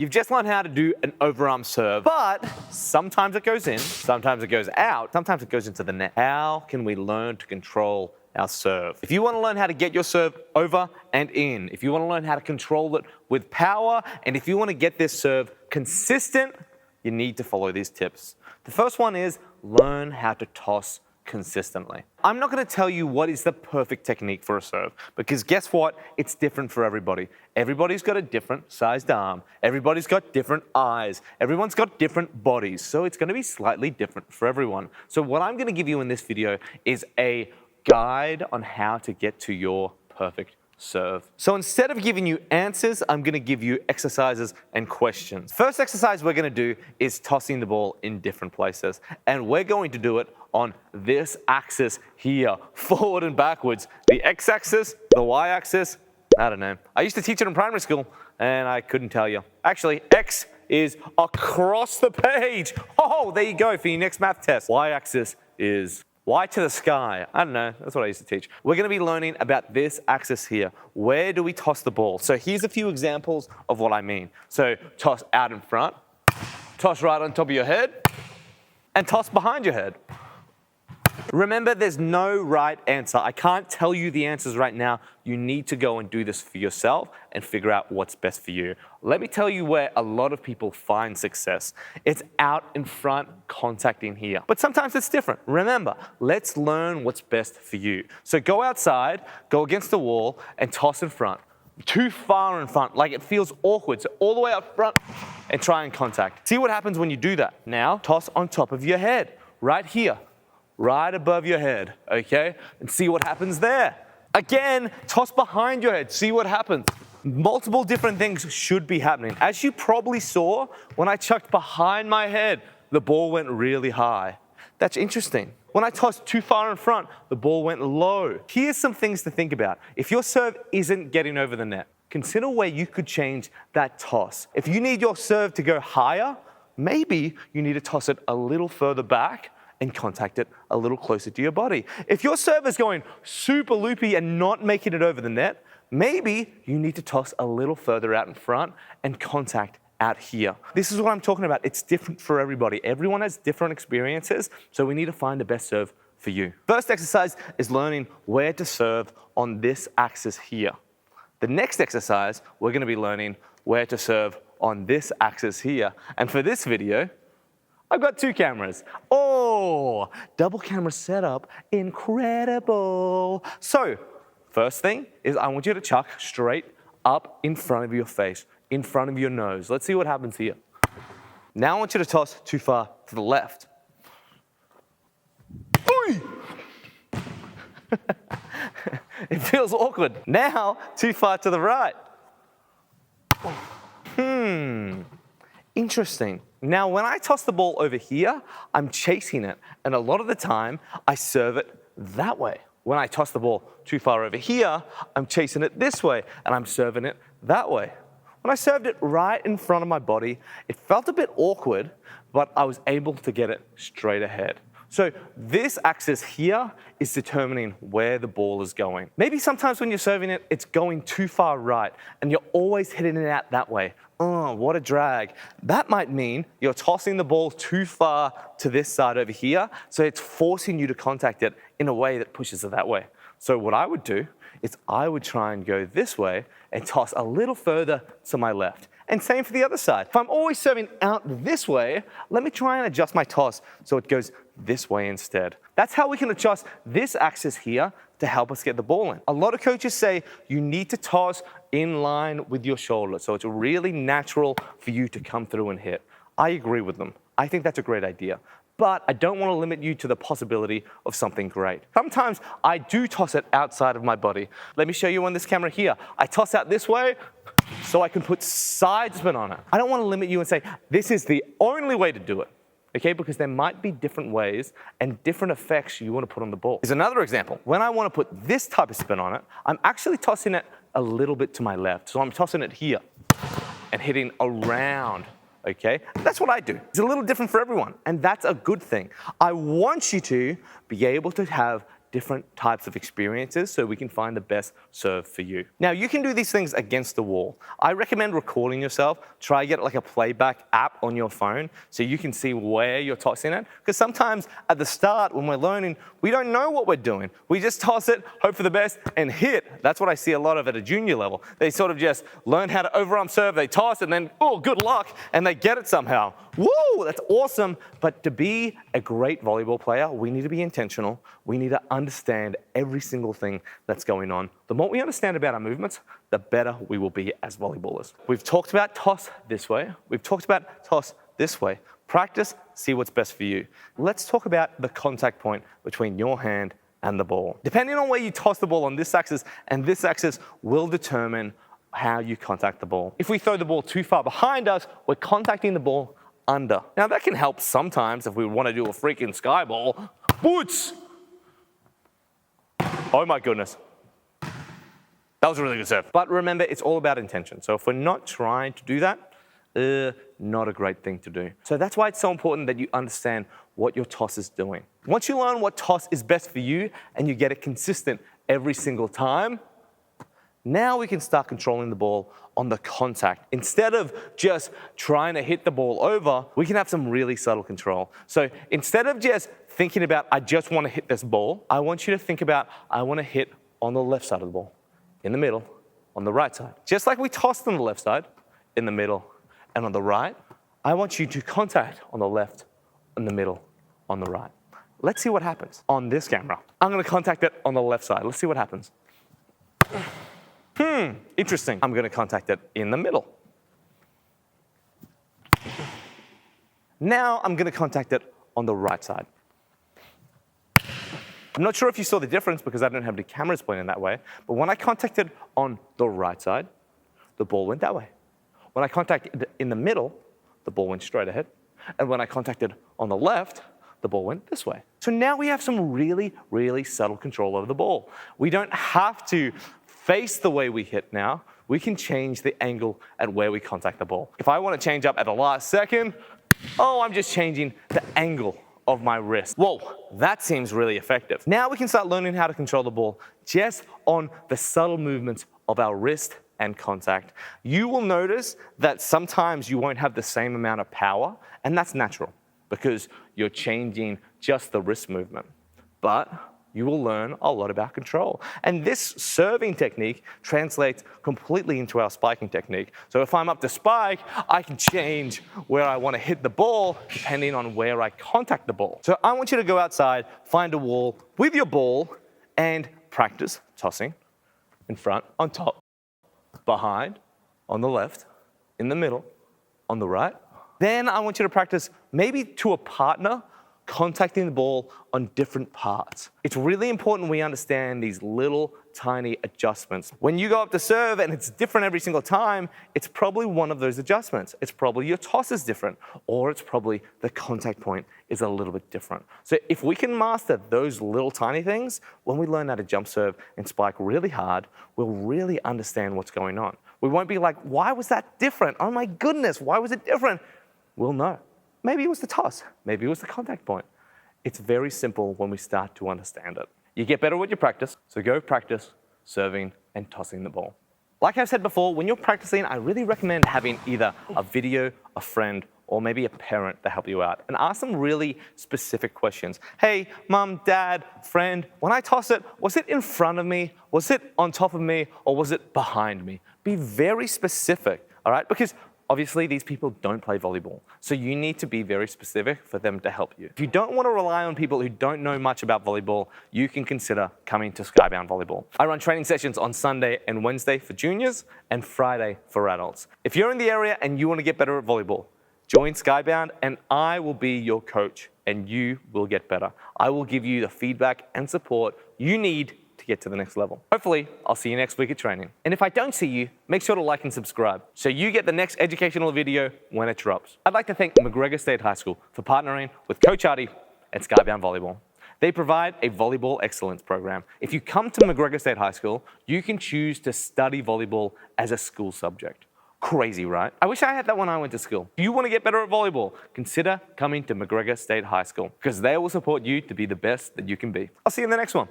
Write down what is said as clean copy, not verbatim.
You've just learned how to do an overarm serve, but sometimes it goes in, sometimes it goes out, sometimes it goes into the net. How can we learn to control our serve? If you want to learn how to get your serve over and in, if you want to learn how to control it with power, and if you want to get this serve consistent, you need to follow these tips. The first one is learn how to toss consistently. I'm not going to tell you what is the perfect technique for a serve, because guess what? It's different for everybody. Everybody's got a different sized arm. Everybody's got different eyes. Everyone's got different bodies. So it's going to be slightly different for everyone. So what I'm going to give you in this video is a guide on how to get to your perfect serve. So instead of giving you answers, I'm going to give you exercises and questions. First exercise we're going to do is tossing the ball in different places. And we're going to do it on this axis here, forward and backwards. The x-axis, the y-axis, I don't know. I used to teach it in primary school and I couldn't tell you. Actually, x is across the page. Oh, there you go for your next math test. Y-axis is Y to the sky. I don't know, that's what I used to teach. We're gonna be learning about this axis here. Where do we toss the ball? So here's a few examples of what I mean. So toss out in front, toss right on top of your head, and toss behind your head. Remember, there's no right answer. I can't tell you the answers right now. You need to go and do this for yourself and figure out what's best for you. Let me tell you where a lot of people find success. It's out in front, contacting here. But sometimes it's different. Remember, let's learn what's best for you. So go outside, go against the wall, and toss in front. Too far in front, like it feels awkward. So all the way up front and try and contact. See what happens when you do that. Now, toss on top of your head, right here. Right above your head, okay? And see what happens there. Again, toss behind your head, see what happens. Multiple different things should be happening. As you probably saw, when I chucked behind my head, the ball went really high. That's interesting. When I tossed too far in front, the ball went low. Here's some things to think about. If your serve isn't getting over the net, consider where you could change that toss. If you need your serve to go higher, maybe you need to toss it a little further back and contact it a little closer to your body. If your serve is going super loopy and not making it over the net, maybe you need to toss a little further out in front and contact out here. This is what I'm talking about. It's different for everybody. Everyone has different experiences, so we need to find the best serve for you. First exercise is learning where to serve on this axis here. The next exercise, we're gonna be learning where to serve on this axis here. And for this video, I've got two cameras. Oh, double camera setup, incredible. So, first thing is I want you to chuck straight up in front of your face, in front of your nose. Let's see what happens here. Now I want you to toss too far to the left. It feels awkward. Now, too far to the right. Interesting. Now, when I toss the ball over here, I'm chasing it. And a lot of the time, I serve it that way. When I toss the ball too far over here, I'm chasing it this way, and I'm serving it that way. When I served it right in front of my body, it felt a bit awkward, but I was able to get it straight ahead. So this axis here is determining where the ball is going. Maybe sometimes when you're serving it, it's going too far right, and you're always hitting it out that way. Oh, what a drag. That might mean you're tossing the ball too far to this side over here, so it's forcing you to contact it in a way that pushes it that way. So what I would do is I would try and go this way and toss a little further to my left. And same for the other side. If I'm always serving out this way, let me try and adjust my toss so it goes this way instead. That's how we can adjust this axis here to help us get the ball in. A lot of coaches say you need to toss in line with your shoulder, so it's really natural for you to come through and hit. I agree with them. I think that's a great idea. But I don't want to limit you to the possibility of something great. Sometimes I do toss it outside of my body. Let me show you on this camera here. I toss out this way so I can put side spin on it. I don't want to limit you and say, this is the only way to do it. Okay, because there might be different ways and different effects you want to put on the ball. Here's another example. When I want to put this type of spin on it, I'm actually tossing it a little bit to my left. So I'm tossing it here and hitting around, okay? That's what I do. It's a little different for everyone, and that's a good thing. I want you to be able to have different types of experiences so we can find the best serve for you. Now, you can do these things against the wall. I recommend recording yourself. Try get like a playback app on your phone so you can see where you're tossing it. Because sometimes at the start when we're learning, we don't know what we're doing. We just toss it, hope for the best, and hit. That's what I see a lot of at a junior level. They sort of just learn how to overarm serve, they toss, and then, oh, good luck, and they get it somehow. Woo, that's awesome. But to be a great volleyball player, we need to be intentional. We need to understand every single thing that's going on. The more we understand about our movements, the better we will be as volleyballers. We've talked about toss this way. We've talked about toss this way. Practice, see what's best for you. Let's talk about the contact point between your hand and the ball. Depending on where you toss the ball on this axis and this axis will determine how you contact the ball. If we throw the ball too far behind us, we're contacting the ball under. Now that can help sometimes if we want to do a freaking sky ball. Boots! Oh my goodness. That was a really good serve. But remember, it's all about intention. So if we're not trying to do that, not a great thing to do. So that's why it's so important that you understand what your toss is doing. Once you learn what toss is best for you and you get it consistent every single time, now we can start controlling the ball on the contact. Instead of just trying to hit the ball over, we can have some really subtle control. So instead of just thinking about, I just want to hit this ball, I want you to think about, I want to hit on the left side of the ball, in the middle, on the right side. Just like we tossed on the left side, in the middle, and on the right, I want you to contact on the left, in the middle, on the right. Let's see what happens on this camera. I'm going to contact it on the left side. Let's see what happens. Interesting. I'm going to contact it in the middle. Now I'm going to contact it on the right side. I'm not sure if you saw the difference because I don't have any cameras pointing that way, but when I contacted on the right side, the ball went that way. When I contacted in the middle, the ball went straight ahead. And when I contacted on the left, the ball went this way. So now we have some really, really subtle control over the ball. We don't have to face the way we hit now. We can change the angle at where we contact the ball. If I want to change up at the last second, oh, I'm just changing the angle of my wrist. Whoa, that seems really effective. Now we can start learning how to control the ball just on the subtle movements of our wrist and contact. You will notice that sometimes you won't have the same amount of power, and that's natural because you're changing just the wrist movement. But you will learn a lot about control. And this serving technique translates completely into our spiking technique. So if I'm up to spike, I can change where I want to hit the ball depending on where I contact the ball. So I want you to go outside, find a wall with your ball, and practice tossing in front, on top, behind, on the left, in the middle, on the right. Then I want you to practice maybe to a partner, contacting the ball on different parts. It's really important we understand these little tiny adjustments. When you go up to serve and it's different every single time, it's probably one of those adjustments. It's probably your toss is different, or it's probably the contact point is a little bit different. So if we can master those little tiny things, when we learn how to jump serve and spike really hard, we'll really understand what's going on. We won't be like, why was that different? Oh my goodness, why was it different? We'll know. Maybe it was the toss. Maybe it was the contact point. It's very simple when we start to understand it. You get better with your practice, so go practice serving and tossing the ball. Like I said before, when you're practicing, I really recommend having either a video, a friend, or maybe a parent to help you out and ask some really specific questions. Hey, mom, dad, friend, when I toss it, was it in front of me? Was it on top of me? Or was it behind me? Be very specific, all right? Because obviously, these people don't play volleyball, so you need to be very specific for them to help you. If you don't want to rely on people who don't know much about volleyball, you can consider coming to Skybound Volleyball. I run training sessions on Sunday and Wednesday for juniors and Friday for adults. If you're in the area and you want to get better at volleyball, join Skybound and I will be your coach and you will get better. I will give you the feedback and support you need to get to the next level. Hopefully, I'll see you next week at training. And if I don't see you, make sure to like and subscribe so you get the next educational video when it drops. I'd like to thank McGregor State High School for partnering with Coach Artie and Skybound Volleyball. They provide a volleyball excellence program. If you come to McGregor State High School, you can choose to study volleyball as a school subject. Crazy, right? I wish I had that when I went to school. If you want to get better at volleyball, consider coming to McGregor State High School because they will support you to be the best that you can be. I'll see you in the next one.